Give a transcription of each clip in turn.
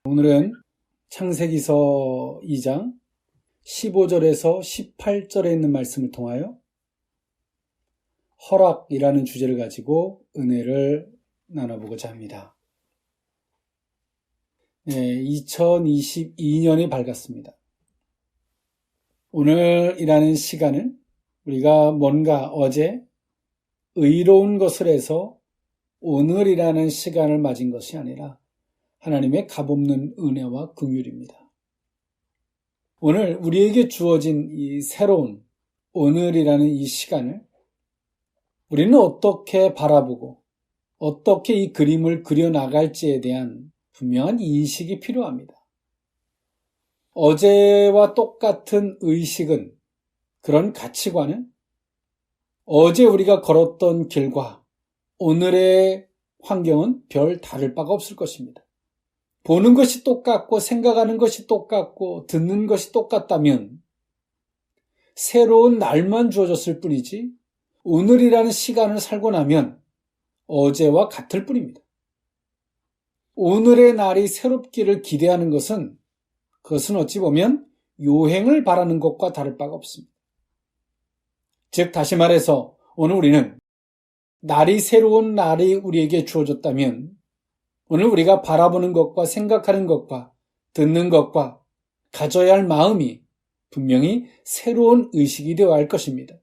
오늘은 창세기서 2장 15절에서 18절에 있는 말씀을 통하여 허락이라는 주제를 가지고 은혜를 나눠보고자 합니다. 2022년이 밝았습니다. 오늘이라는 시간은 우리가 뭔가 어제 의로운 것을 해서 오늘이라는 시간을 맞은 것이 아니라 하나님의 값없는 은혜와 긍휼입니다. 오늘 우리에게 주어진 이 새로운 오늘이라는 이 시간을 우리는 어떻게 바라보고 어떻게 이 그림을 그려나갈지에 대한 분명한 인식이 필요합니다. 어제와 똑같은 의식은, 그런 가치관은 어제 우리가 걸었던 길과 오늘의 환경은 별 다를 바가 없을 것입니다. 보는 것이 똑같고 생각하는 것이 똑같고 듣는 것이 똑같다면 새로운 날만 주어졌을 뿐이지 오늘이라는 시간을 살고 나면 어제와 같을 뿐입니다. 오늘의 날이 새롭기를 기대하는 것은, 그것은 어찌 보면 요행을 바라는 것과 다를 바가 없습니다. 즉 다시 말해서 오늘 우리는 날이 새로운 날이 우리에게 주어졌다면 오늘 우리가 바라보는 것과 생각하는 것과 듣는 것과 가져야 할 마음이 분명히 새로운 의식이 되어야 할 것입니다.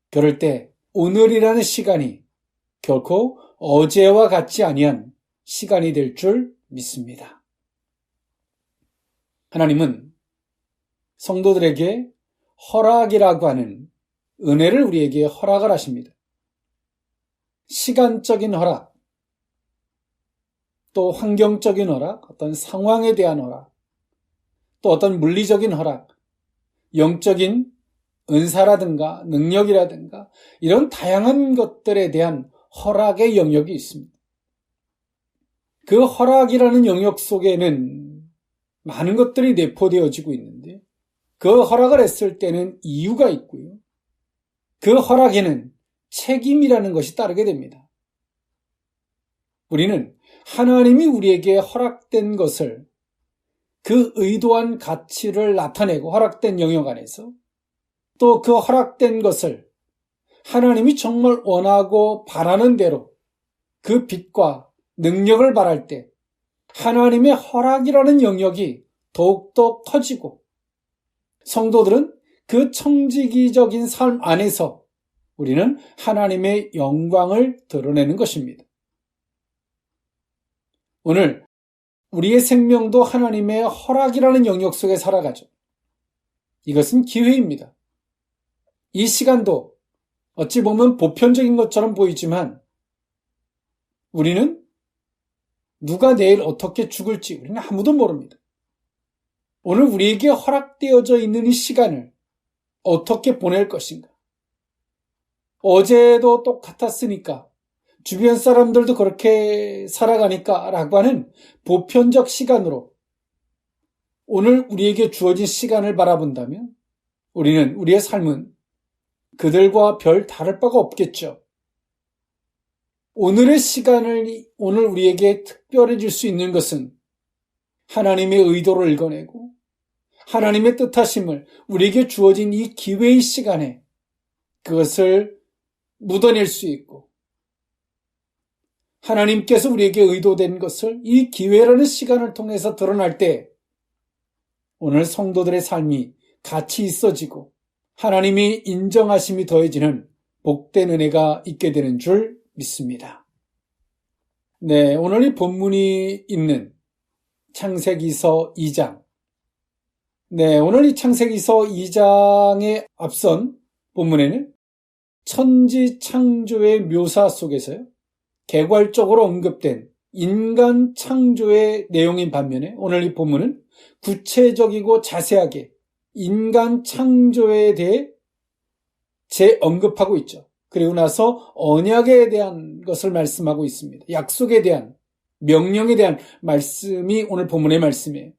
그럴 때 오늘이라는 시간이 결코 어제와 같지 아니한 시간이 될 줄 믿습니다. 하나님은 성도들에게 허락이라고 하는 은혜를 우리에게 허락을 하십니다. 시간적인 허락, 또 환경적인 허락, 어떤 상황에 대한 허락, 또 어떤 물리적인 허락, 영적인 은사라든가 능력이라든가 이런 다양한 것들에 대한 허락의 영역이 있습니다. 그 허락이라는 영역 속에는 많은 것들이 내포되어지고 있는데 그 허락을 했을 때는 이유가 있고요. 그 허락에는 책임이라는 것이 따르게 됩니다. 우리는 하나님이 우리에게 허락된 것을, 그 의도한 가치를 나타내고 허락된 영역 안에서 또 그 허락된 것을 하나님이 정말 원하고 바라는 대로 그 빛과 능력을 발할 때 하나님의 허락이라는 영역이 더욱더 커지고 성도들은 그 청지기적인 삶 안에서 우리는 하나님의 영광을 드러내는 것입니다. 오늘 우리의 생명도 하나님의 허락이라는 영역 속에 살아가죠. 이것은 기회입니다. 이 시간도 어찌 보면 보편적인 것처럼 보이지만 우리는 누가 내일 어떻게 죽을지 우리는 아무도 모릅니다. 오늘 우리에게 허락되어져 있는 이 시간을 어떻게 보낼 것인가? 어제도 똑같았으니까, 주변 사람들도 그렇게 살아가니까 라고 하는 보편적 시간으로 오늘 우리에게 주어진 시간을 바라본다면 우리는, 우리의 삶은 그들과 별 다를 바가 없겠죠. 오늘의 시간을 오늘 우리에게 특별해질 수 있는 것은 하나님의 의도를 읽어내고 하나님의 뜻하심을 우리에게 주어진 이 기회의 시간에 그것을 묻어낼 수 있고 하나님께서 우리에게 의도된 것을 이 기회라는 시간을 통해서 드러날 때 오늘 성도들의 삶이 가치 있어지고 하나님이 인정하심이 더해지는 복된 은혜가 있게 되는 줄 믿습니다. 네, 오늘 이 본문이 있는 창세기서 2장. 네, 오늘 이 창세기서 2장에 앞선 본문에는 천지 창조의 묘사 속에서요, 개괄적으로 언급된 인간 창조의 내용인 반면에 오늘 이 본문은 구체적이고 자세하게 인간 창조에 대해 재언급하고 있죠. 그리고 나서 언약에 대한 것을 말씀하고 있습니다. 약속에 대한, 명령에 대한 말씀이 오늘 본문의 말씀이에요.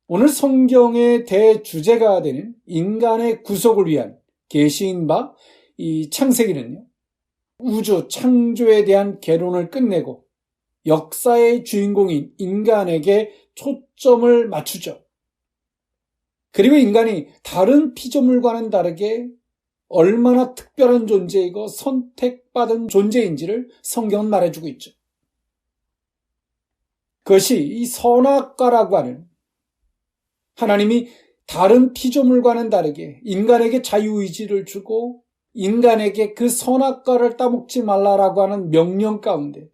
오늘 성경의 대주제가 되는 인간의 구속을 위한 계시인 바 이 창세기는요, 우주 창조에 대한 개론을 끝내고 역사의 주인공인 인간에게 초점을 맞추죠. 그리고 인간이 다른 피조물과는 다르게 얼마나 특별한 존재이고 선택받은 존재인지를 성경은 말해주고 있죠. 그것이 이 선악과라고 하는 하나님이 다른 피조물과는 다르게 인간에게 자유의지를 주고 인간에게 그 선악과를 따먹지 말라라고 하는 명령 가운데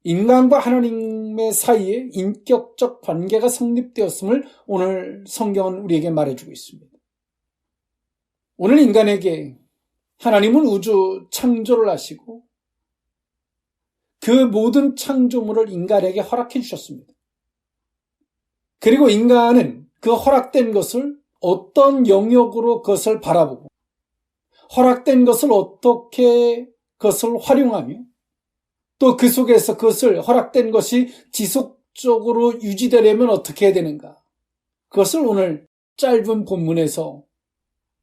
인간과 하나님의 사이에 인격적 관계가 성립되었음을 오늘 성경은 우리에게 말해주고 있습니다. 오늘 인간에게 하나님은 우주 창조를 하시고 그 모든 창조물을 인간에게 허락해 주셨습니다. 그리고 인간은 그 허락된 것을 어떤 영역으로 그것을 바라보고 허락된 것을 어떻게 그것을 활용하며 또 그 속에서 그것을 허락된 것이 지속적으로 유지되려면 어떻게 해야 되는가? 그것을 오늘 짧은 본문에서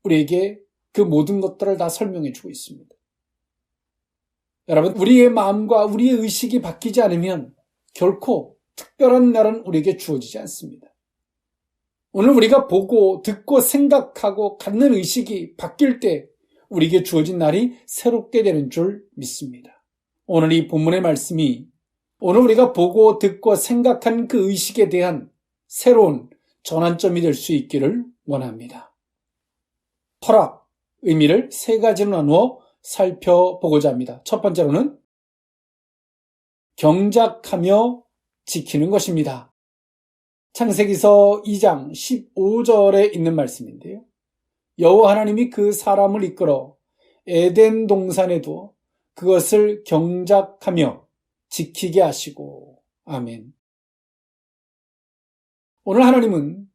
우리에게 그 모든 것들을 다 설명해 주고 있습니다. 여러분, 우리의 마음과 우리의 의식이 바뀌지 않으면 결코 특별한 날은 우리에게 주어지지 않습니다. 오늘 우리가 보고 듣고 생각하고 갖는 의식이 바뀔 때 우리에게 주어진 날이 새롭게 되는 줄 믿습니다. 오늘 이 본문의 말씀이 오늘 우리가 보고 듣고 생각한 그 의식에 대한 새로운 전환점이 될 수 있기를 원합니다. 허락, 의미를 세 가지로 나누어 살펴보고자 합니다. 첫 번째로는 경작하며 지키는 것입니다. 창세기서 2장 15절에 있는 말씀인데요. 여호와 하나님이 그 사람을 이끌어 에덴 동산에 두어 그것을 경작하며 지키게 하시고. 아멘. 오늘 하나님은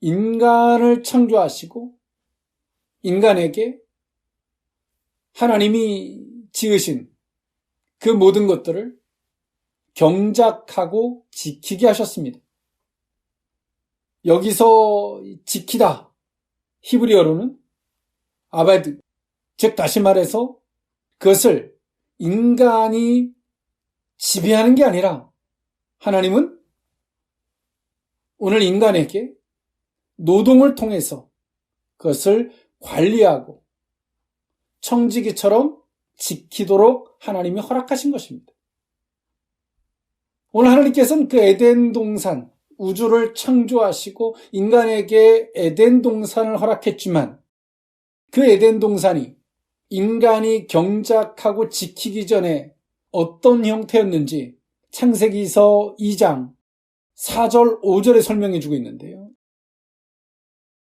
인간을 창조하시고 인간에게 하나님이 지으신 그 모든 것들을 경작하고 지키게 하셨습니다. 여기서 지키다, 히브리어로는 아바드, 즉 다시 말해서 그것을 인간이 지배하는 게 아니라 하나님은 오늘 인간에게 노동을 통해서 그것을 관리하고 청지기처럼 지키도록 하나님이 허락하신 것입니다. 오늘 하나님께서는 그 에덴 동산, 우주를 창조하시고 인간에게 에덴 동산을 허락했지만 그 에덴 동산이 인간이 경작하고 지키기 전에 어떤 형태였는지 창세기서 2장 4절 5절에 설명해 주고 있는데요.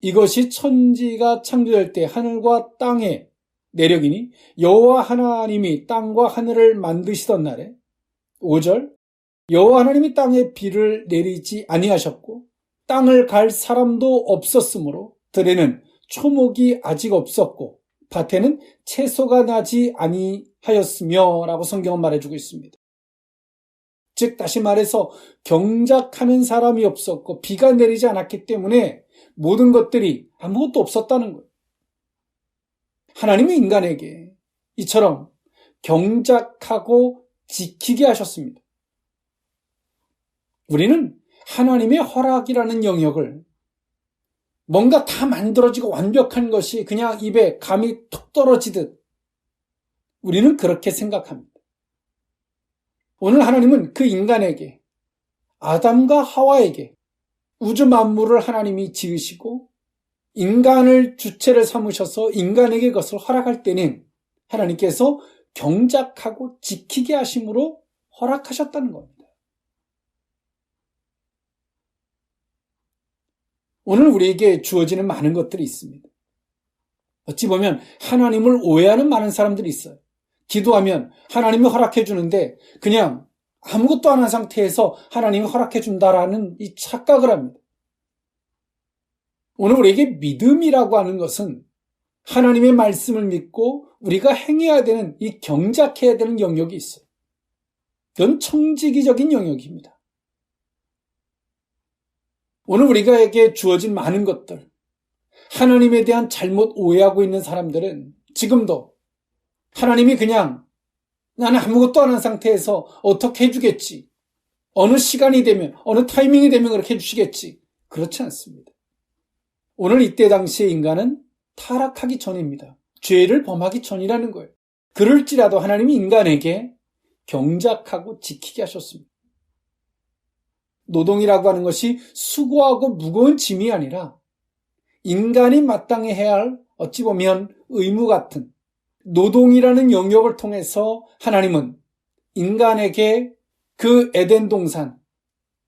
이것이 천지가 창조될 때 하늘과 땅의 내력이니 여호와 하나님이 땅과 하늘을 만드시던 날에 5절 여호와 하나님이 땅에 비를 내리지 아니하셨고 땅을 갈 사람도 없었으므로 들에는 초목이 아직 없었고 밭에는 채소가 나지 아니하였으며 라고 성경은 말해주고 있습니다. 즉 다시 말해서 경작하는 사람이 없었고 비가 내리지 않았기 때문에 모든 것들이 아무것도 없었다는 거예요. 하나님이 인간에게 이처럼 경작하고 지키게 하셨습니다. 우리는 하나님의 허락이라는 영역을 뭔가 다 만들어지고 완벽한 것이 그냥 입에 감이 툭 떨어지듯 우리는 그렇게 생각합니다. 오늘 하나님은 그 인간에게 아담과 하와에게 우주 만물을 하나님이 지으시고 인간을 주체를 삼으셔서 인간에게 그것을 허락할 때는 하나님께서 경작하고 지키게 하심으로 허락하셨다는 겁니다. 오늘 우리에게 주어지는 많은 것들이 있습니다. 어찌 보면 하나님을 오해하는 많은 사람들이 있어요. 기도하면 하나님이 허락해 주는데 그냥 아무것도 안 한 상태에서 하나님이 허락해 준다라는 이 착각을 합니다. 오늘 우리에게 믿음이라고 하는 것은 하나님의 말씀을 믿고 우리가 행해야 되는 이 경작해야 되는 영역이 있어요. 그건 청지기적인 영역입니다. 오늘 우리가에게 주어진 많은 것들, 하나님에 대한 잘못 오해하고 있는 사람들은 지금도 하나님이 그냥 나는 아무것도 안 한 상태에서 어떻게 해주겠지, 어느 시간이 되면, 어느 타이밍이 되면 그렇게 해주시겠지. 그렇지 않습니다. 오늘 이때 당시의 인간은 타락하기 전입니다. 죄를 범하기 전이라는 거예요. 그럴지라도 하나님이 인간에게 경작하고 지키게 하셨습니다. 노동이라고 하는 것이 수고하고 무거운 짐이 아니라 인간이 마땅히 해야 할 어찌 보면 의무 같은 노동이라는 영역을 통해서 하나님은 인간에게 그 에덴 동산,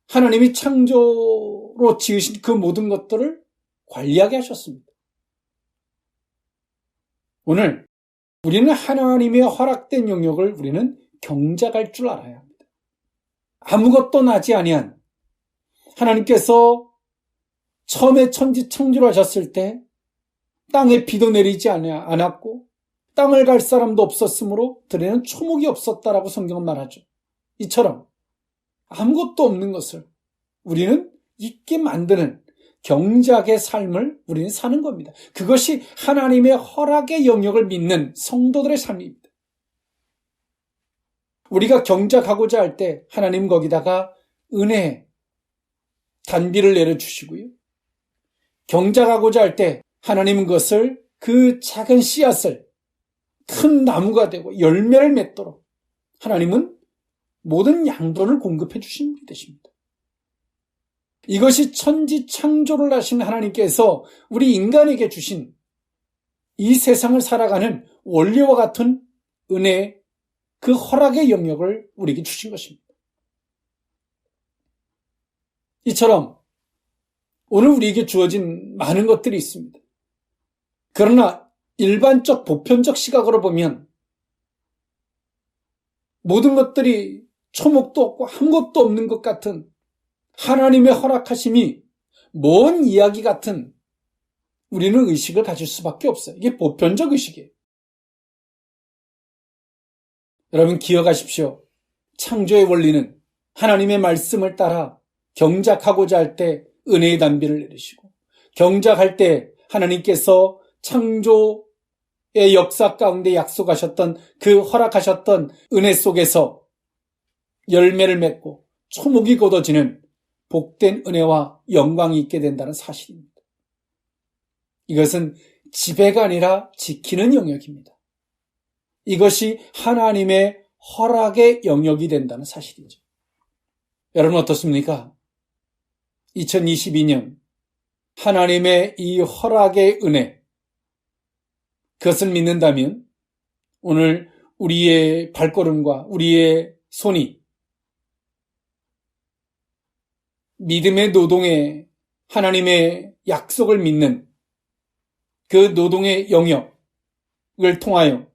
하나님이 창조로 지으신 그 모든 것들을 관리하게 하셨습니다. 오늘 우리는 하나님의 허락된 영역을 우리는 경작할 줄 알아야 합니다. 아무것도 나지 아니한 하나님께서 처음에 천지 창조를 하셨을 때 땅에 비도 내리지 않았고 땅을 갈 사람도 없었으므로 들에는 초목이 없었다라고 성경은 말하죠. 이처럼 아무것도 없는 것을 우리는 있게 만드는 경작의 삶을 우리는 사는 겁니다. 그것이 하나님의 허락의 영역을 믿는 성도들의 삶입니다. 우리가 경작하고자 할 때 하나님 거기다가 은혜, 단비를 내려주시고요. 경작하고자 할 때 하나님은 그것을 그 작은 씨앗을 큰 나무가 되고 열매를 맺도록 하나님은 모든 양분을 공급해 주신 분이 되십니다. 이것이 천지 창조를 하신 하나님께서 우리 인간에게 주신 이 세상을 살아가는 원리와 같은 은혜, 그 허락의 영역을 우리에게 주신 것입니다. 이처럼 오늘 우리에게 주어진 많은 것들이 있습니다. 그러나 일반적 보편적 시각으로 보면 모든 것들이 초목도 없고 아무것도 없는 것 같은 하나님의 허락하심이 먼 이야기 같은 우리는 의식을 가질 수밖에 없어요. 이게 보편적 의식이에요. 여러분 기억하십시오. 창조의 원리는 하나님의 말씀을 따라 경작하고자 할 때 은혜의 단비를 내리시고 경작할 때 하나님께서 창조의 역사 가운데 약속하셨던 그 허락하셨던 은혜 속에서 열매를 맺고 초목이 걷어지는 복된 은혜와 영광이 있게 된다는 사실입니다. 이것은 지배가 아니라 지키는 영역입니다. 이것이 하나님의 허락의 영역이 된다는 사실이죠. 여러분 어떻습니까? 2022년 하나님의 이 허락의 은혜, 그것을 믿는다면 오늘 우리의 발걸음과 우리의 손이 믿음의 노동에 하나님의 약속을 믿는 그 노동의 영역을 통하여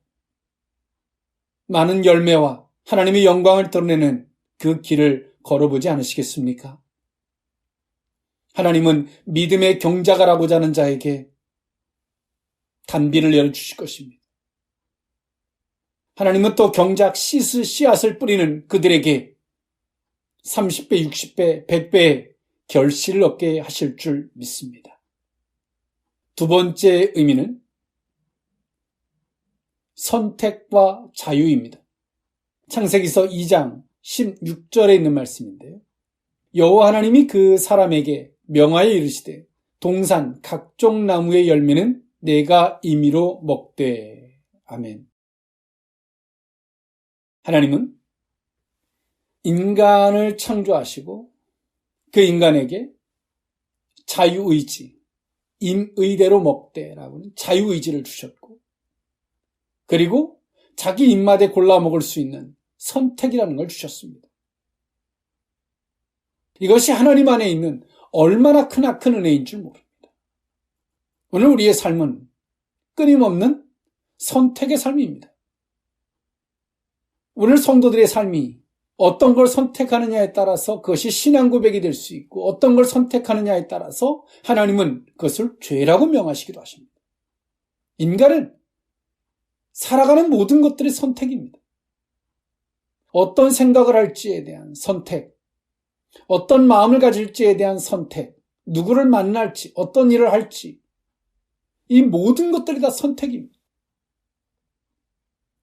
많은 열매와 하나님의 영광을 드러내는 그 길을 걸어보지 않으시겠습니까? 하나님은 믿음의 경작을 하고자 하는 자에게 단비를 내려주실 것입니다. 하나님은 또 경작 씨앗을 뿌리는 그들에게 30배, 60배, 100배의 결실을 얻게 하실 줄 믿습니다. 두 번째 의미는 선택과 자유입니다. 창세기서 2장 16절에 있는 말씀인데요. 여호와 하나님이 그 사람에게 명하여 이르시되 동산 각종 나무의 열매는 내가 임의로 먹되. 아멘. 하나님은 인간을 창조하시고 그 인간에게 자유의지, 임의대로 먹되라고 하는 자유의지를 주셨고 그리고 자기 입맛에 골라 먹을 수 있는 선택이라는 걸 주셨습니다. 이것이 하나님 안에 있는 얼마나 크나큰 은혜인 줄 모릅니다. 오늘 우리의 삶은 끊임없는 선택의 삶입니다. 오늘 성도들의 삶이 어떤 걸 선택하느냐에 따라서 그것이 신앙 고백이 될 수 있고 어떤 걸 선택하느냐에 따라서 하나님은 그것을 죄라고 명하시기도 하십니다. 인간은 살아가는 모든 것들이 선택입니다. 어떤 생각을 할지에 대한 선택, 어떤 마음을 가질지에 대한 선택, 누구를 만날지, 어떤 일을 할지, 이 모든 것들이 다 선택입니다.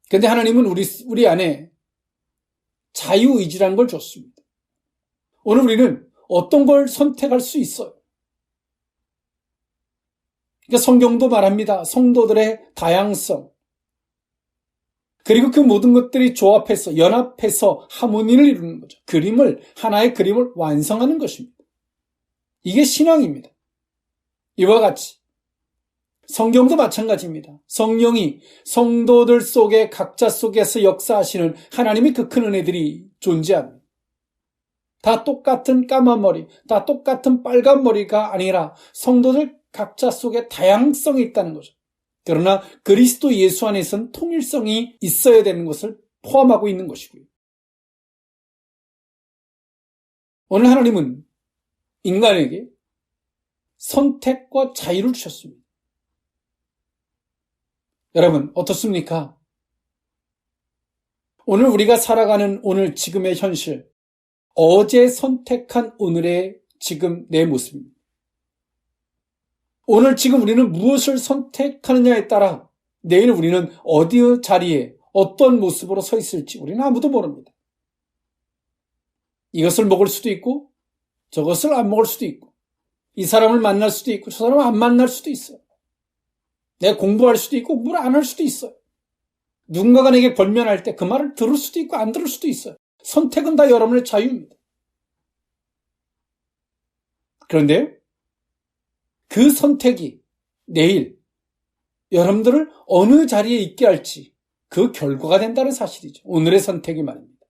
그런데 하나님은 우리 안에 자유의지라는 걸 줬습니다. 오늘 우리는 어떤 걸 선택할 수 있어요? 그러니까 성경도 말합니다. 성도들의 다양성. 그리고 그 모든 것들이 조합해서, 연합해서 하모니를 이루는 거죠. 하나의 그림을 완성하는 것입니다. 이게 신앙입니다. 이와 같이 성경도 마찬가지입니다. 성령이 성도들 속에 각자 속에서 역사하시는 하나님의 그 큰 은혜들이 존재합니다. 다 똑같은 까만 머리, 다 똑같은 빨간 머리가 아니라 성도들 각자 속에 다양성이 있다는 거죠. 그러나 그리스도 예수 안에서는 통일성이 있어야 되는 것을 포함하고 있는 것이고요. 오늘 하나님은 인간에게 선택과 자유를 주셨습니다. 여러분, 어떻습니까? 오늘 우리가 살아가는 오늘 지금의 현실, 어제 선택한 오늘의 지금 내 모습입니다. 오늘 지금 우리는 무엇을 선택하느냐에 따라 내일 우리는 어디 자리에 어떤 모습으로 서 있을지 우리는 아무도 모릅니다. 이것을 먹을 수도 있고 저것을 안 먹을 수도 있고 이 사람을 만날 수도 있고 저 사람을 안 만날 수도 있어요. 내가 공부할 수도 있고 공부를 안 할 수도 있어요. 누군가가 내게 권면할 때 그 말을 들을 수도 있고 안 들을 수도 있어요. 선택은 다 여러분의 자유입니다. 그런데 그 선택이 내일 여러분들을 어느 자리에 있게 할지 그 결과가 된다는 사실이죠. 오늘의 선택이 말입니다.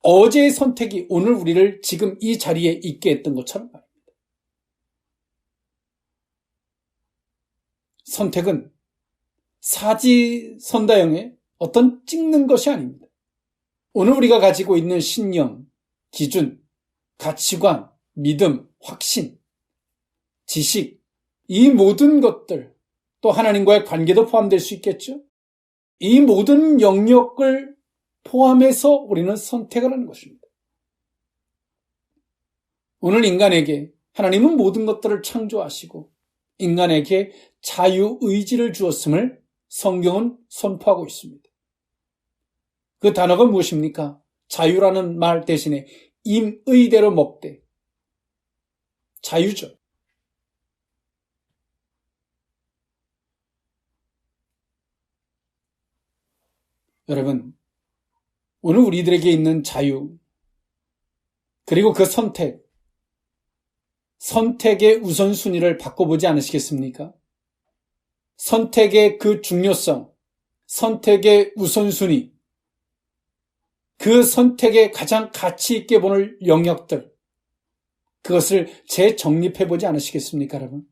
어제의 선택이 오늘 우리를 지금 이 자리에 있게 했던 것처럼 말입니다. 선택은 사지선다형의 어떤 찍는 것이 아닙니다. 오늘 우리가 가지고 있는 신념, 기준, 가치관, 믿음, 확신, 지식, 이 모든 것들, 또 하나님과의 관계도 포함될 수 있겠죠? 이 모든 영역을 포함해서 우리는 선택을 하는 것입니다. 오늘 인간에게 하나님은 모든 것들을 창조하시고 인간에게 자유의지를 주었음을 성경은 선포하고 있습니다. 그 단어가 무엇입니까? 자유라는 말 대신에 임의대로 먹되 자유죠. 여러분, 오늘 우리들에게 있는 자유, 그리고 그 선택의 우선순위를 바꿔보지 않으시겠습니까? 선택의 그 중요성, 선택의 우선순위, 그 선택의 가장 가치 있게 보는 영역들, 그것을 재정립해보지 않으시겠습니까, 여러분?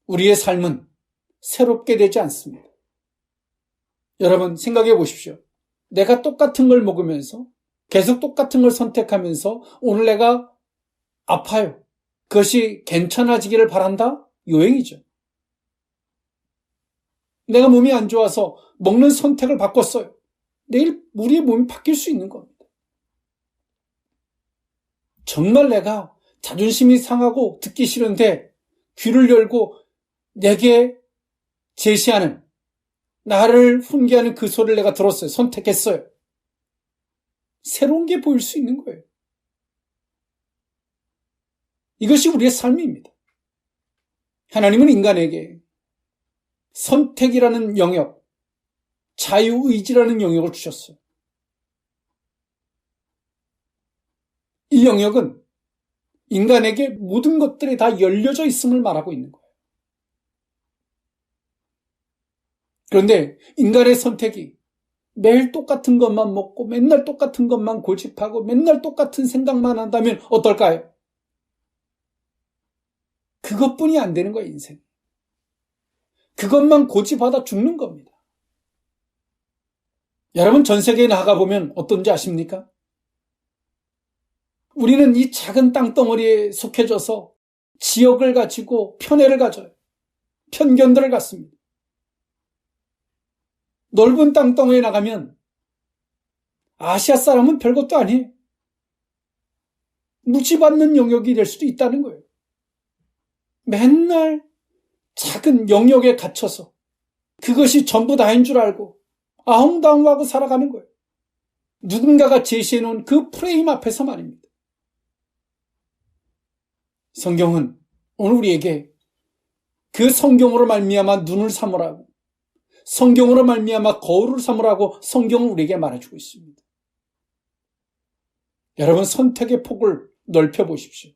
우리의 삶은 새롭게 되지 않습니다. 여러분, 생각해 보십시오. 내가 똑같은 걸 먹으면서 계속 똑같은 걸 선택하면서 오늘 내가 아파요. 그것이 괜찮아지기를 바란다? 요행이죠. 내가 몸이 안 좋아서 먹는 선택을 바꿨어요. 내일 우리의 몸이 바뀔 수 있는 겁니다. 정말 내가 자존심이 상하고 듣기 싫은데 귀를 열고 내게 제시하는, 나를 훈계하는 그 소리를 내가 들었어요. 선택했어요. 새로운 게 보일 수 있는 거예요. 이것이 우리의 삶입니다. 하나님은 인간에게 선택이라는 영역, 자유의지라는 영역을 주셨어요. 이 영역은 인간에게 모든 것들이 다 열려져 있음을 말하고 있는 거예요. 그런데 인간의 선택이 매일 똑같은 것만 먹고 맨날 똑같은 것만 고집하고 맨날 똑같은 생각만 한다면 어떨까요? 그것뿐이 안 되는 거예요, 인생. 그것만 고집하다 죽는 겁니다. 여러분, 전 세계에 나가보면 어떤지 아십니까? 우리는 이 작은 땅덩어리에 속해져서 지역을 가지고 편애를 가져요. 편견들을 갖습니다. 넓은 땅덩어리에 나가면 아시아 사람은 별것도 아니에요. 무지받는 영역이 될 수도 있다는 거예요. 맨날 작은 영역에 갇혀서 그것이 전부 다인 줄 알고 아웅다웅하고 살아가는 거예요. 누군가가 제시해 놓은 그 프레임 앞에서 말입니다. 성경은 오늘 우리에게 그 성경으로 말미암아 눈을 삼으라고, 성경으로 말미암아 거울을 삼으라고 성경은 우리에게 말해주고 있습니다. 여러분, 선택의 폭을 넓혀보십시오.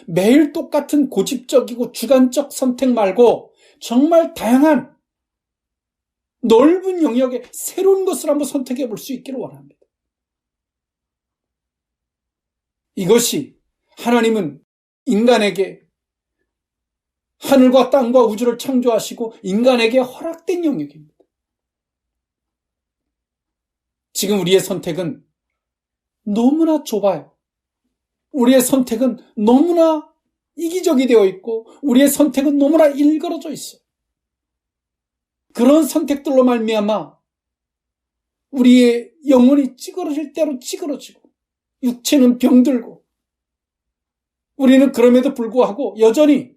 매일 똑같은 고집적이고 주관적 선택 말고 정말 다양한 넓은 영역의 새로운 것을 한번 선택해 볼 수 있기를 원합니다. 이것이 하나님은 인간에게 하늘과 땅과 우주를 창조하시고 인간에게 허락된 영역입니다. 지금 우리의 선택은 너무나 좁아요. 우리의 선택은 너무나 이기적이 되어 있고 우리의 선택은 너무나 일그러져 있어요. 그런 선택들로 말미암아 우리의 영혼이 찌그러질 대로 찌그러지고 육체는 병들고 우리는 그럼에도 불구하고 여전히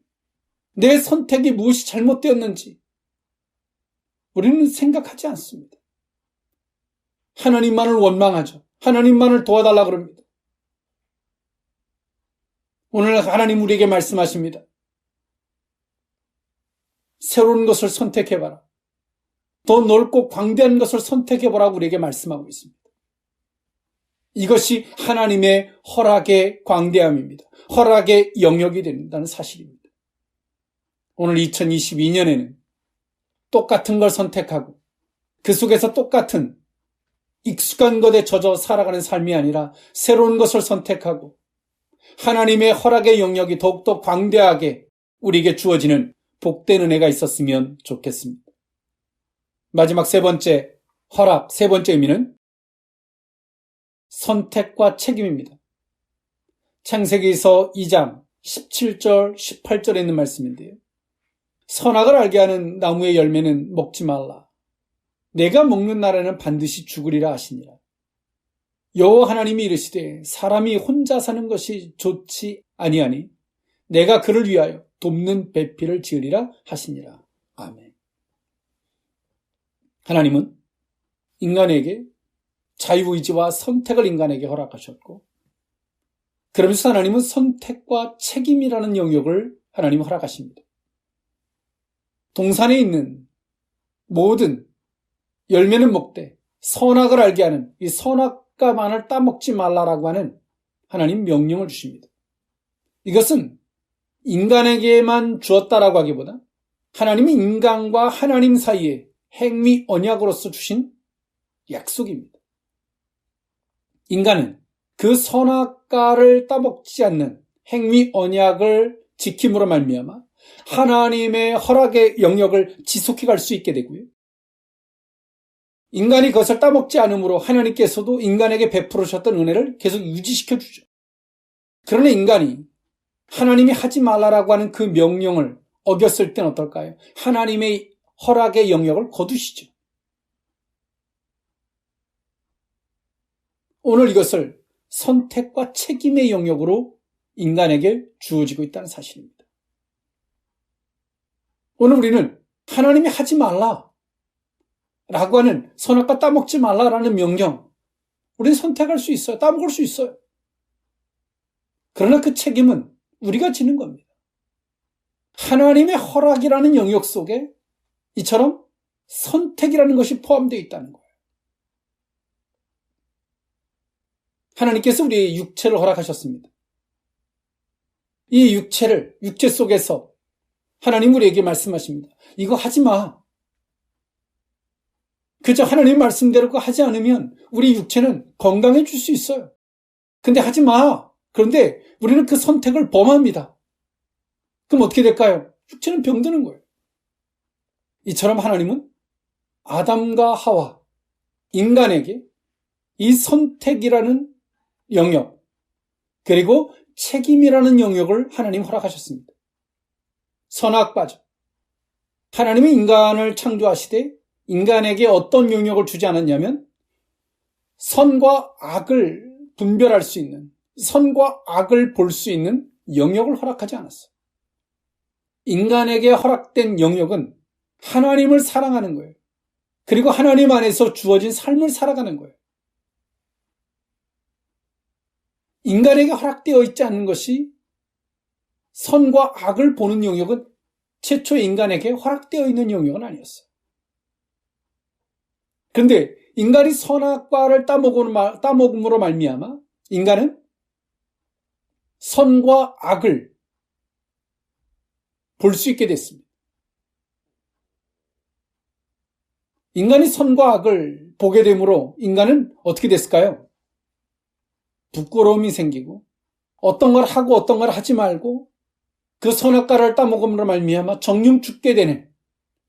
내 선택이 무엇이 잘못되었는지 우리는 생각하지 않습니다. 하나님만을 원망하죠. 하나님만을 도와달라 그럽니다. 오늘 하나님 우리에게 말씀하십니다. 새로운 것을 선택해봐라. 더 넓고 광대한 것을 선택해보라고 우리에게 말씀하고 있습니다. 이것이 하나님의 허락의 광대함입니다. 허락의 영역이 된다는 사실입니다. 오늘 2022년에는 똑같은 걸 선택하고 그 속에서 똑같은 익숙한 것에 젖어 살아가는 삶이 아니라 새로운 것을 선택하고 하나님의 허락의 영역이 더욱더 광대하게 우리에게 주어지는 복된 은혜가 있었으면 좋겠습니다. 마지막 세 번째 허락, 세 번째 의미는 선택과 책임입니다. 창세기서 2장 17절, 18절에 있는 말씀인데요. 선악을 알게 하는 나무의 열매는 먹지 말라. 내가 먹는 날에는 반드시 죽으리라 하시니라. 여호와 하나님이 이르시되 사람이 혼자 사는 것이 좋지 아니하니 내가 그를 위하여 돕는 배필을 지으리라 하시니라. 아멘. 하나님은 인간에게 자유의지와 선택을 인간에게 허락하셨고 그러면서 하나님은 선택과 책임이라는 영역을 하나님은 허락하십니다. 동산에 있는 모든 열매는 먹되 선악을 알게 하는 이 선악과만을 따먹지 말라라고 하는 하나님 명령을 주십니다. 이것은 인간에게만 주었다라고 하기보다 하나님이 인간과 하나님 사이에 행위 언약으로서 주신 약속입니다. 인간은 그 선악과를 따먹지 않는 행위 언약을 지킴으로 말미암아 하나님의 허락의 영역을 지속해 갈 수 있게 되고요. 인간이 그것을 따먹지 않으므로 하나님께서도 인간에게 베풀으셨던 은혜를 계속 유지시켜 주죠. 그러나 인간이 하나님이 하지 말라라고 하는 그 명령을 어겼을 땐 어떨까요? 하나님의 허락의 영역을 거두시죠. 오늘 이것을 선택과 책임의 영역으로 인간에게 주어지고 있다는 사실입니다. 오늘 우리는 하나님이 하지 말라 라고 하는 선악과 따먹지 말라라는 명령, 우리는 선택할 수 있어요. 따먹을 수 있어요. 그러나 그 책임은 우리가 지는 겁니다. 하나님의 허락이라는 영역 속에 이처럼 선택이라는 것이 포함되어 있다는 거예요. 하나님께서 우리의 육체를 허락하셨습니다. 이 육체 속에서 하나님 우리에게 말씀하십니다. 이거 하지 마. 그저 하나님 말씀대로 그거 하지 않으면 우리 육체는 건강해질 수 있어요. 근데 하지 마. 그런데 우리는 그 선택을 범합니다. 그럼 어떻게 될까요? 육체는 병드는 거예요. 이처럼 하나님은 아담과 하와, 인간에게 이 선택이라는 영역, 그리고 책임이라는 영역을 하나님 허락하셨습니다. 선악과죠. 하나님이 인간을 창조하시되 인간에게 어떤 영역을 주지 않았냐면 선과 악을 분별할 수 있는, 선과 악을 볼 수 있는 영역을 허락하지 않았어요. 인간에게 허락된 영역은 하나님을 사랑하는 거예요. 그리고 하나님 안에서 주어진 삶을 살아가는 거예요. 인간에게 허락되어 있지 않는 것이 선과 악을 보는 영역은 최초 인간에게 허락되어 있는 영역은 아니었어요. 그런데 인간이 선악과를 따먹음으로 말미암아 인간은 선과 악을 볼 수 있게 됐습니다. 인간이 선과 악을 보게 되므로 인간은 어떻게 됐을까요? 부끄러움이 생기고 어떤 걸 하고 어떤 걸 하지 말고 그 선악과를 따먹음으로 말미암아 정령 죽게 되는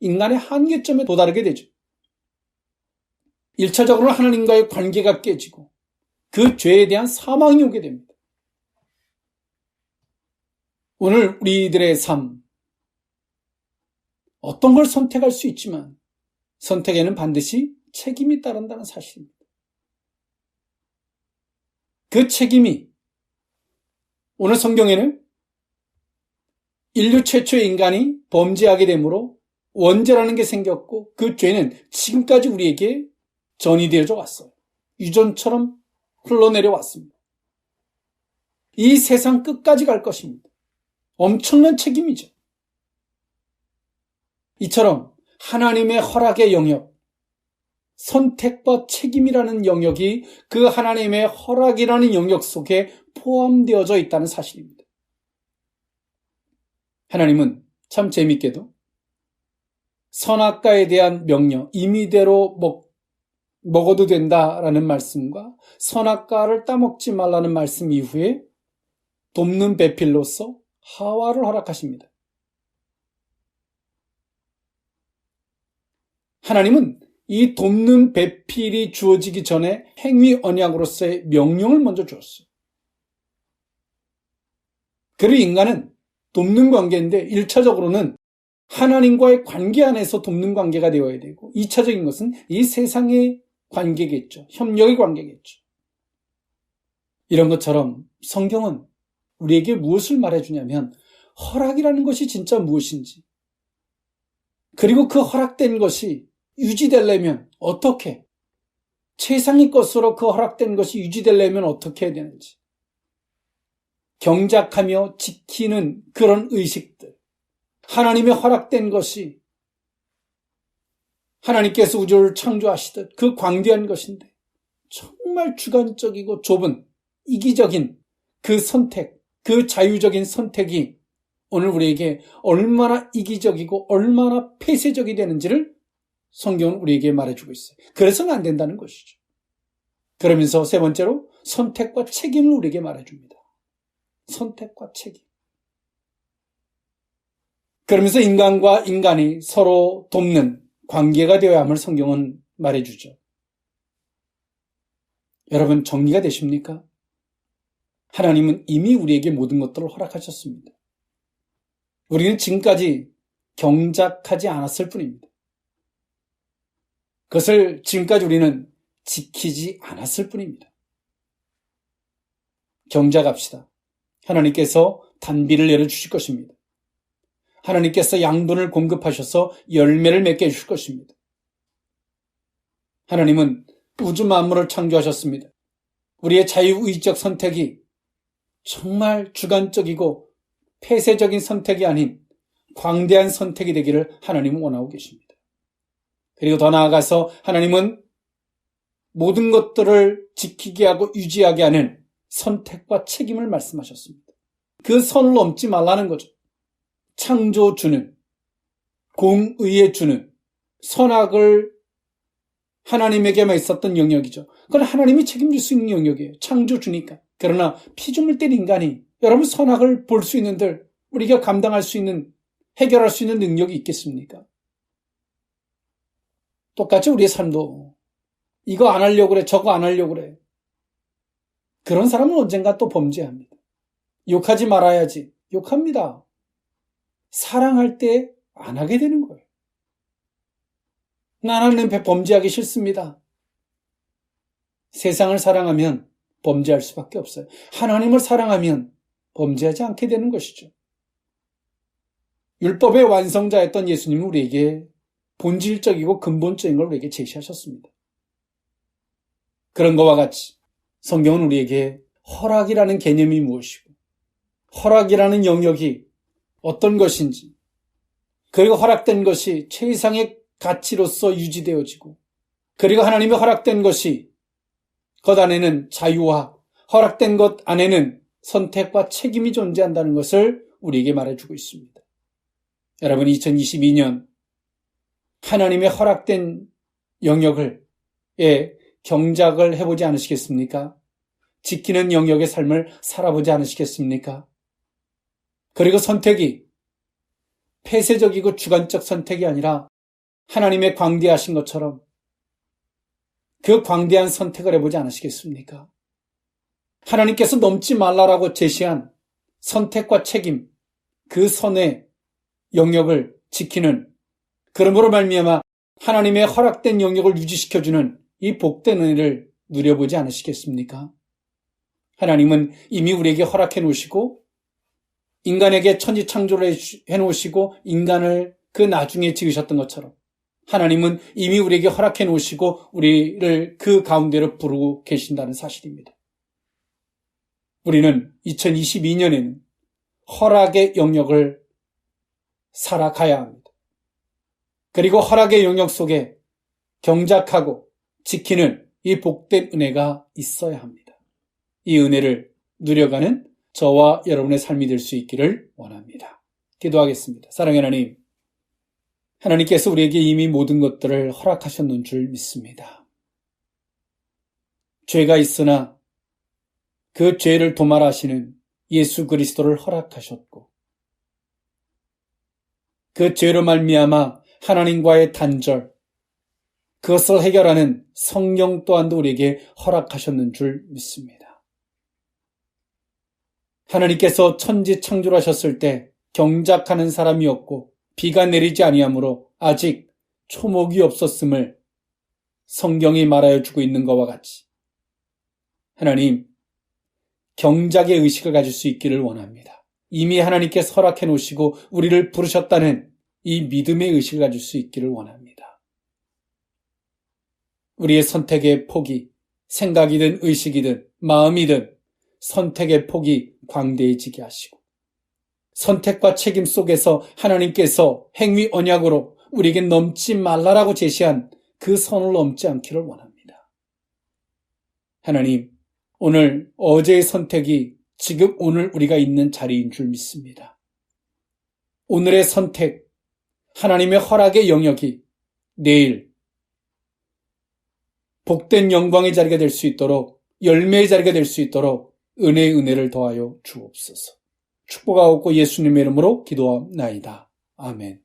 인간의 한계점에 도달하게 되죠. 1차적으로 하나님과의 관계가 깨지고 그 죄에 대한 사망이 오게 됩니다. 오늘 우리들의 삶, 어떤 걸 선택할 수 있지만 선택에는 반드시 책임이 따른다는 사실입니다. 그 책임이 오늘 성경에는 인류 최초의 인간이 범죄하게 되므로 원죄라는 게 생겼고 그 죄는 지금까지 우리에게 전이되어져 왔어요. 유전처럼 흘러내려 왔습니다. 이 세상 끝까지 갈 것입니다. 엄청난 책임이죠. 이처럼 하나님의 허락의 영역, 선택과 책임이라는 영역이 그 하나님의 허락이라는 영역 속에 포함되어져 있다는 사실입니다. 하나님은 참 재밌게도 선악과에 대한 명령, 임의대로 먹어도 된다라는 말씀과 선악과를 따먹지 말라는 말씀 이후에 돕는 배필로서 하와를 허락하십니다. 하나님은 이 돕는 배필이 주어지기 전에 행위 언약으로서의 명령을 먼저 주었어요. 그리고 인간은 돕는 관계인데 1차적으로는 하나님과의 관계 안에서 돕는 관계가 되어야 되고 2차적인 것은 이 세상의 관계겠죠. 협력의 관계겠죠. 이런 것처럼 성경은 우리에게 무엇을 말해주냐면 허락이라는 것이 진짜 무엇인지 그리고 그 허락된 것이 유지되려면 어떻게 최상의 것으로 그 허락된 것이 유지되려면 어떻게 해야 되는지 경작하며 지키는 그런 의식들 하나님의 허락된 것이 하나님께서 우주를 창조하시듯 그 광대한 것인데 정말 주관적이고 좁은 이기적인 그 선택 그 자유적인 선택이 오늘 우리에게 얼마나 이기적이고 얼마나 폐쇄적이 되는지를 성경은 우리에게 말해주고 있어요. 그래서는 안 된다는 것이죠. 그러면서 세 번째로 선택과 책임을 우리에게 말해줍니다. 선택과 책임. 그러면서 인간과 인간이 서로 돕는 관계가 되어야 함을 성경은 말해주죠. 여러분 정리가 되십니까? 하나님은 이미 우리에게 모든 것들을 허락하셨습니다. 우리는 지금까지 경작하지 않았을 뿐입니다. 그것을 지금까지 우리는 지키지 않았을 뿐입니다. 경작합시다. 하나님께서 단비를 내려주실 것입니다. 하나님께서 양분을 공급하셔서 열매를 맺게 해주실 것입니다. 하나님은 우주 만물을 창조하셨습니다. 우리의 자유의지적 선택이 정말 주관적이고 폐쇄적인 선택이 아닌 광대한 선택이 되기를 하나님은 원하고 계십니다. 그리고 더 나아가서 하나님은 모든 것들을 지키게 하고 유지하게 하는 선택과 책임을 말씀하셨습니다. 그 선을 넘지 말라는 거죠. 창조주는, 공의에 주는, 선악을 하나님에게만 있었던 영역이죠. 그건 하나님이 책임질 수 있는 영역이에요. 창조주니까. 그러나 피조물 때 인간이 여러분 선악을 볼 수 있는들 우리가 감당할 수 있는, 해결할 수 있는 능력이 있겠습니까? 똑같이 우리의 삶도 이거 안 하려고 그래, 저거 안 하려고 그래. 그런 사람은 언젠가 또 범죄합니다. 욕하지 말아야지. 욕합니다. 사랑할 때 안 하게 되는 거예요. 나는 범죄하기 싫습니다. 세상을 사랑하면 범죄할 수밖에 없어요. 하나님을 사랑하면 범죄하지 않게 되는 것이죠. 율법의 완성자였던 예수님은 우리에게 본질적이고 근본적인 걸 우리에게 제시하셨습니다. 그런 것과 같이 성경은 우리에게 허락이라는 개념이 무엇이고 허락이라는 영역이 어떤 것인지, 그리고 허락된 것이 최이상의 가치로서 유지되어지고, 그리고 하나님의 허락된 것이 그 안에는 자유와 허락된 것 안에는 선택과 책임이 존재한다는 것을 우리에게 말해주고 있습니다. 여러분, 2022년 하나님의 허락된 영역을 경작을 해보지 않으시겠습니까? 지키는 영역의 삶을 살아보지 않으시겠습니까? 그리고 선택이 폐쇄적이고 주관적 선택이 아니라 하나님의 광대하신 것처럼 그 광대한 선택을 해보지 않으시겠습니까? 하나님께서 넘지 말라라고 제시한 선택과 책임, 그 선의 영역을 지키는, 그러므로 말미암아 하나님의 허락된 영역을 유지시켜주는 이 복된 은혜를 누려보지 않으시겠습니까? 하나님은 이미 우리에게 허락해 놓으시고 인간에게 천지 창조를 해 놓으시고 인간을 그 나중에 지으셨던 것처럼 하나님은 이미 우리에게 허락해 놓으시고 우리를 그 가운데로 부르고 계신다는 사실입니다. 우리는 2022년에는 허락의 영역을 살아가야 합니다. 그리고 허락의 영역 속에 경작하고 지키는 이 복된 은혜가 있어야 합니다. 이 은혜를 누려가는 저와 여러분의 삶이 될 수 있기를 원합니다. 기도하겠습니다. 사랑하는 하나님, 하나님께서 우리에게 이미 모든 것들을 허락하셨는 줄 믿습니다. 죄가 있으나 그 죄를 도말하시는 예수 그리스도를 허락하셨고, 그 죄로 말미암아 하나님과의 단절, 그것을 해결하는 성령 또한도 우리에게 허락하셨는 줄 믿습니다. 하나님께서 천지 창조를 하셨을 때 경작하는 사람이었고 비가 내리지 아니하므로 아직 초목이 없었음을 성경이 말하여 주고 있는 것과 같이 하나님, 경작의 의식을 가질 수 있기를 원합니다. 이미 하나님께서 허락해 놓으시고 우리를 부르셨다는 이 믿음의 의식을 가질 수 있기를 원합니다. 우리의 선택의 폭이 생각이든 의식이든 마음이든 선택의 폭이 광대해지게 하시고 선택과 책임 속에서 하나님께서 행위 언약으로 우리에게 넘지 말라라고 제시한 그 선을 넘지 않기를 원합니다. 하나님, 오늘 어제의 선택이 지금 오늘 우리가 있는 자리인 줄 믿습니다. 오늘의 선택, 하나님의 허락의 영역이 내일 복된 영광의 자리가 될 수 있도록, 열매의 자리가 될 수 있도록 은혜의 은혜를 더하여 주옵소서. 축복하옵고 예수님의 이름으로 기도하옵나이다. 아멘.